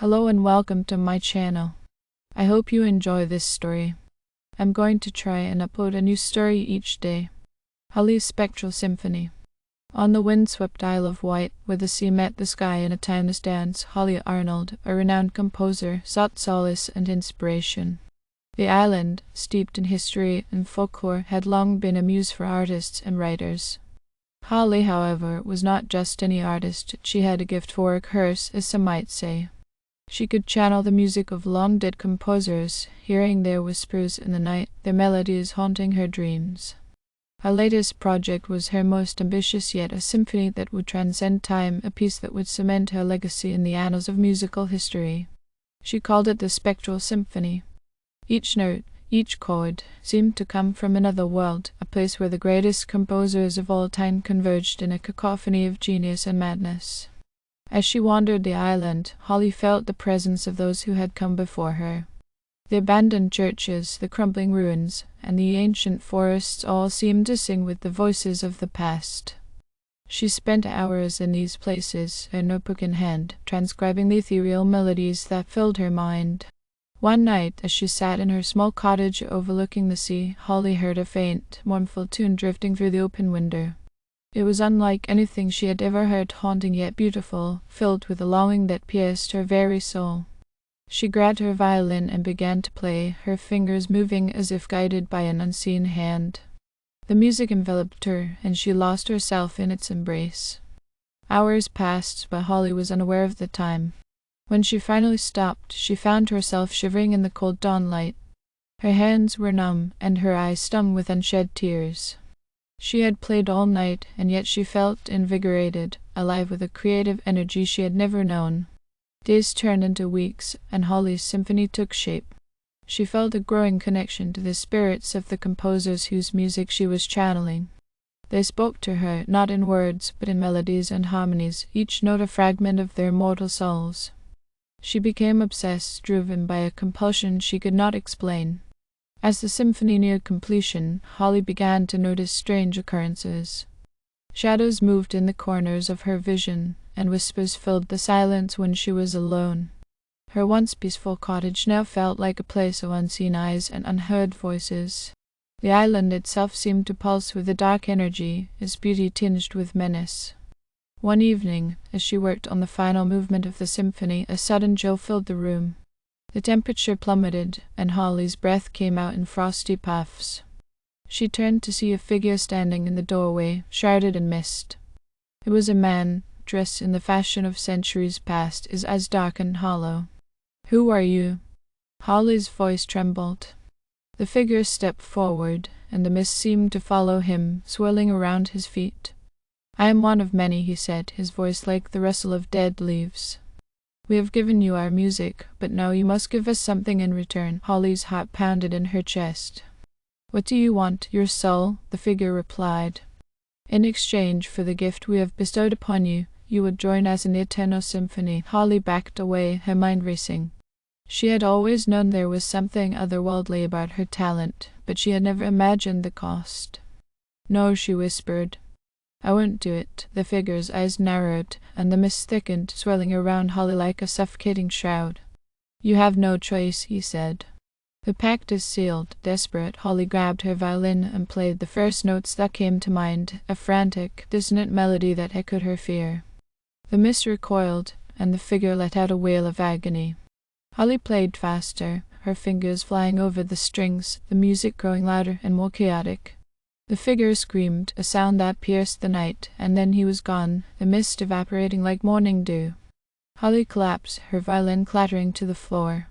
Hello and welcome to my channel. I hope you enjoy this story. I'm going to try and upload a new story each day. Holly's Spectral Symphony. On the windswept Isle of Wight, where the sea met the sky in a timeless dance, Holly Arnold, a renowned composer, sought solace and inspiration. The island, steeped in history and folklore, had long been a muse for artists and writers. Holly, however, was not just any artist. She had a gift for a curse, as some might say. She could channel the music of long-dead composers, hearing their whispers in the night, their melodies haunting her dreams. Her latest project was her most ambitious yet, a symphony that would transcend time, a piece that would cement her legacy in the annals of musical history. She called it the Spectral Symphony. Each note, each chord, seemed to come from another world, a place where the greatest composers of all time converged in a cacophony of genius and madness. As she wandered the island, Holly felt the presence of those who had come before her. The abandoned churches, the crumbling ruins, and the ancient forests all seemed to sing with the voices of the past. She spent hours in these places, her notebook in hand, transcribing the ethereal melodies that filled her mind. One night, as she sat in her small cottage overlooking the sea, Holly heard a faint, mournful tune drifting through the open window. It was unlike anything she had ever heard, haunting yet beautiful, filled with a longing that pierced her very soul. She grabbed her violin and began to play, her fingers moving as if guided by an unseen hand. The music enveloped her, and she lost herself in its embrace. Hours passed, but Holly was unaware of the time. When she finally stopped, she found herself shivering in the cold dawnlight. Her hands were numb, and her eyes stung with unshed tears. She had played all night, and yet she felt invigorated, alive with a creative energy she had never known. Days turned into weeks, and Holly's symphony took shape. She felt a growing connection to the spirits of the composers whose music she was channeling. They spoke to her, not in words, but in melodies and harmonies, each note a fragment of their immortal souls. She became obsessed, driven by a compulsion she could not explain. As the symphony neared completion, Holly began to notice strange occurrences. Shadows moved in the corners of her vision, and whispers filled the silence when she was alone. Her once peaceful cottage now felt like a place of unseen eyes and unheard voices. The island itself seemed to pulse with a dark energy, its beauty tinged with menace. One evening, as she worked on the final movement of the symphony, a sudden chill filled the room. The temperature plummeted, and Holly's breath came out in frosty puffs. She turned to see a figure standing in the doorway, shrouded in mist. It was a man, dressed in the fashion of centuries past, his eyes dark and hollow. "Who are you?" Holly's voice trembled. The figure stepped forward, and the mist seemed to follow him, swirling around his feet. "I am one of many," he said, his voice like the rustle of dead leaves. "We have given you our music, but now you must give us something in return." Holly's heart pounded in her chest. "What do you want? Your soul?" the figure replied. "In exchange for the gift we have bestowed upon you, you would join us in the eternal symphony." Holly backed away, her mind racing. She had always known there was something otherworldly about her talent, but she had never imagined the cost. "No," she whispered. "I won't do it." The figure's eyes narrowed, and the mist thickened, swirling around Holly like a suffocating shroud. "You have no choice," he said. "The pact is sealed." Desperate, Holly grabbed her violin and played the first notes that came to mind, a frantic, dissonant melody that echoed her fear. The mist recoiled, and the figure let out a wail of agony. Holly played faster, her fingers flying over the strings, the music growing louder and more chaotic. The figure screamed, a sound that pierced the night, and then he was gone, the mist evaporating like morning dew. Holly collapsed, her violin clattering to the floor.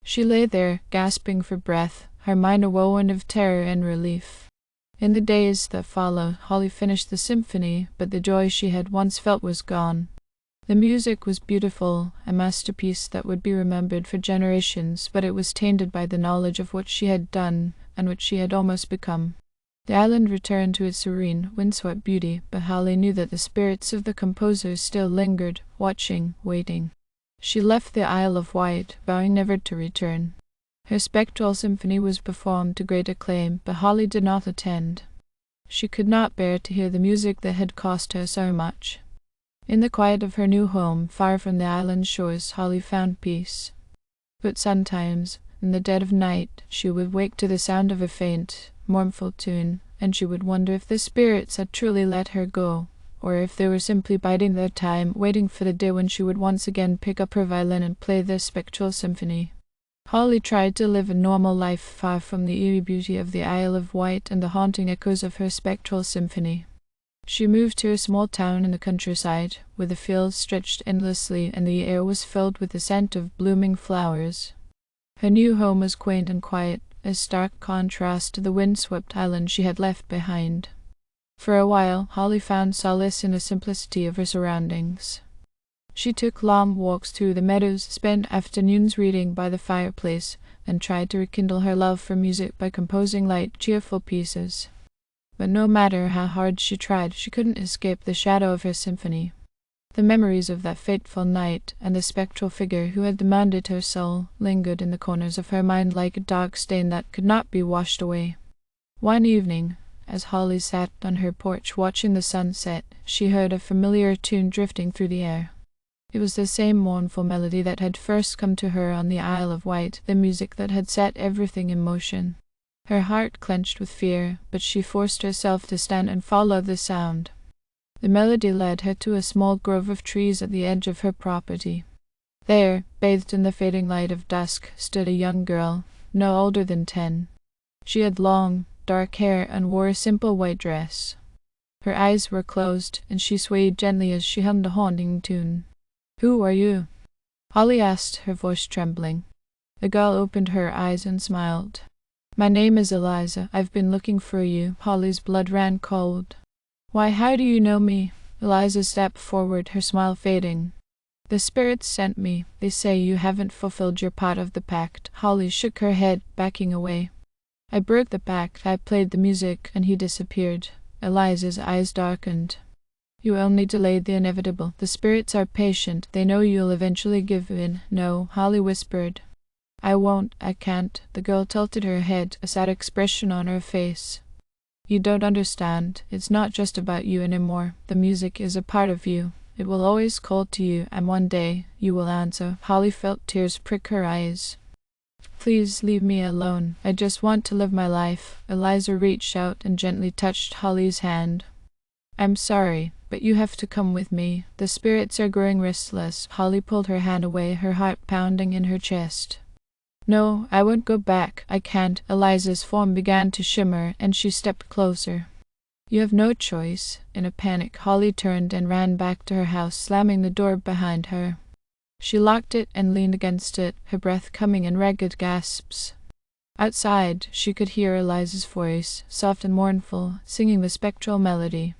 She lay there, gasping for breath, her mind a whirlwind of terror and relief. In the days that followed, Holly finished the symphony, but the joy she had once felt was gone. The music was beautiful, a masterpiece that would be remembered for generations, but it was tainted by the knowledge of what she had done, and what she had almost become. The island returned to its serene, windswept beauty, but Holly knew that the spirits of the composers still lingered, watching, waiting. She left the Isle of Wight, vowing never to return. Her spectral symphony was performed to great acclaim, but Holly did not attend. She could not bear to hear the music that had cost her so much. In the quiet of her new home, far from the island shores, Holly found peace. But sometimes, in the dead of night, she would wake to the sound of a faint, mournful tune, and she would wonder if the spirits had truly let her go, or if they were simply biding their time, waiting for the day when she would once again pick up her violin and play the Spectral Symphony. Holly tried to live a normal life far from the eerie beauty of the Isle of Wight and the haunting echoes of her Spectral Symphony. She moved to a small town in the countryside, where the fields stretched endlessly and the air was filled with the scent of blooming flowers. Her new home was quaint and quiet, a stark contrast to the wind-swept island she had left behind. For a while, Holly found solace in the simplicity of her surroundings. She took long walks through the meadows, spent afternoons reading by the fireplace, and tried to rekindle her love for music by composing light, cheerful pieces. But no matter how hard she tried, she couldn't escape the shadow of her symphony. The memories of that fateful night and the spectral figure who had demanded her soul lingered in the corners of her mind like a dark stain that could not be washed away. One evening, as Holly sat on her porch watching the sunset, she heard a familiar tune drifting through the air. It was the same mournful melody that had first come to her on the Isle of Wight, the music that had set everything in motion. Her heart clenched with fear, but she forced herself to stand and follow the sound. The melody led her to a small grove of trees at the edge of her property. There, bathed in the fading light of dusk, stood a young girl, no older than 10. She had long, dark hair and wore a simple white dress. Her eyes were closed, and she swayed gently as she hummed a haunting tune. "Who are you?" Holly asked, her voice trembling. The girl opened her eyes and smiled. "My name is Eliza. I've been looking for you." Holly's blood ran cold. "Why, how do you know me?" Eliza stepped forward, her smile fading. "The spirits sent me. They say you haven't fulfilled your part of the pact." Holly shook her head, backing away. "I broke the pact. I played the music, and he disappeared." Eliza's eyes darkened. "You only delayed the inevitable. The spirits are patient. They know you'll eventually give in." "No," Holly whispered. "I won't. I can't." The girl tilted her head, a sad expression on her face. "You don't understand. It's not just about you anymore. The music is a part of you. It will always call to you, and one day you will answer." Holly felt tears prick her eyes. "Please leave me alone. I just want to live my life." Eliza reached out and gently touched Holly's hand. "I'm sorry, but you have to come with me. The spirits are growing restless." Holly pulled her hand away, her heart pounding in her chest. "No, I won't go back. I can't." Eliza's form began to shimmer, and she stepped closer. "You have no choice." In a panic, Holly turned and ran back to her house, slamming the door behind her. She locked it and leaned against it, her breath coming in ragged gasps. Outside, she could hear Eliza's voice, soft and mournful, singing the spectral melody.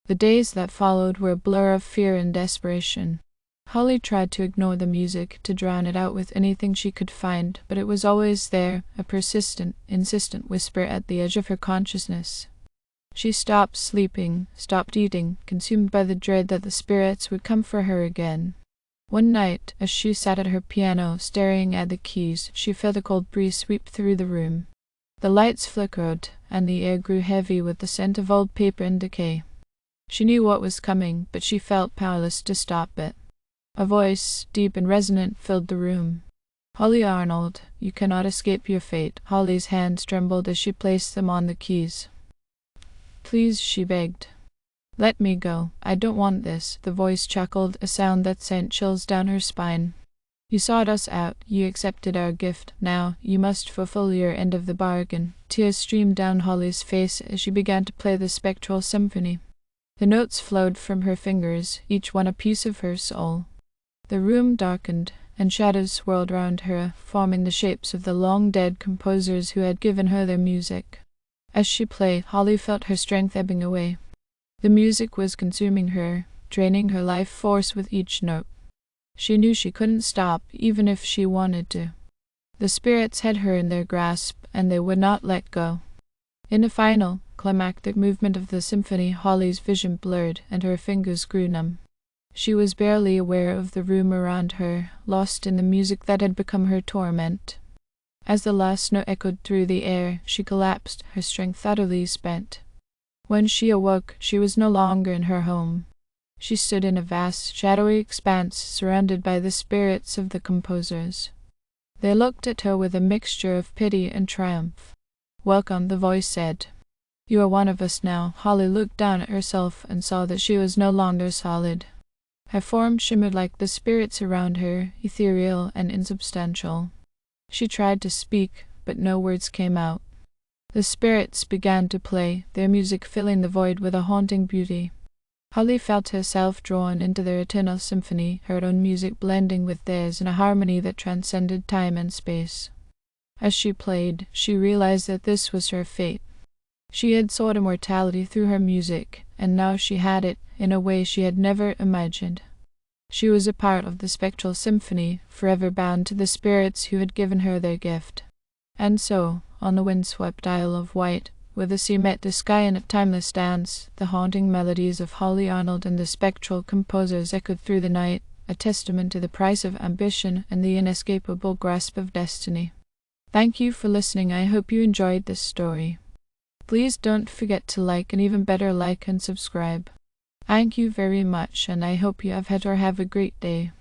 The days that followed were a blur of fear and desperation. Holly tried to ignore the music, to drown it out with anything she could find, but it was always there, a persistent, insistent whisper at the edge of her consciousness. She stopped sleeping, stopped eating, consumed by the dread that the spirits would come for her again. One night, as she sat at her piano, staring at the keys, she felt a cold breeze sweep through the room. The lights flickered, and the air grew heavy with the scent of old paper and decay. She knew what was coming, but she felt powerless to stop it. A voice, deep and resonant, filled the room. "Holly Arnold, you cannot escape your fate." Holly's hands trembled as she placed them on the keys. "Please," she begged. "Let me go. I don't want this." The voice chuckled, a sound that sent chills down her spine. "You sought us out. You accepted our gift. Now, you must fulfill your end of the bargain." Tears streamed down Holly's face as she began to play the Spectral Symphony. The notes flowed from her fingers, each one a piece of her soul. The room darkened, and shadows swirled round her, forming the shapes of the long-dead composers who had given her their music. As she played, Holly felt her strength ebbing away. The music was consuming her, draining her life force with each note. She knew she couldn't stop, even if she wanted to. The spirits had her in their grasp, and they would not let go. In the final, climactic movement of the symphony, Holly's vision blurred, and her fingers grew numb. She was barely aware of the room around her, lost in the music that had become her torment. As the last note echoed through the air, she collapsed, her strength utterly spent. When she awoke, she was no longer in her home. She stood in a vast, shadowy expanse surrounded by the spirits of the composers. They looked at her with a mixture of pity and triumph. "Welcome," the voice said. "You are one of us now." Holly looked down at herself and saw that she was no longer solid. Her form shimmered like the spirits around her, ethereal and insubstantial. She tried to speak, but no words came out. The spirits began to play, their music filling the void with a haunting beauty. Holly felt herself drawn into their eternal symphony, her own music blending with theirs in a harmony that transcended time and space. As she played, she realized that this was her fate. She had sought immortality through her music, and now she had it in a way she had never imagined. She was a part of the Spectral Symphony, forever bound to the spirits who had given her their gift. And so, on the windswept Isle of Wight, where the sea met the sky in a timeless dance, the haunting melodies of Holly Arnold and the spectral composers echoed through the night, a testament to the price of ambition and the inescapable grasp of destiny. Thank you for listening. I hope you enjoyed this story. Please don't forget to like, and even better, like and subscribe. Thank you very much, and I hope you have had or have a great day.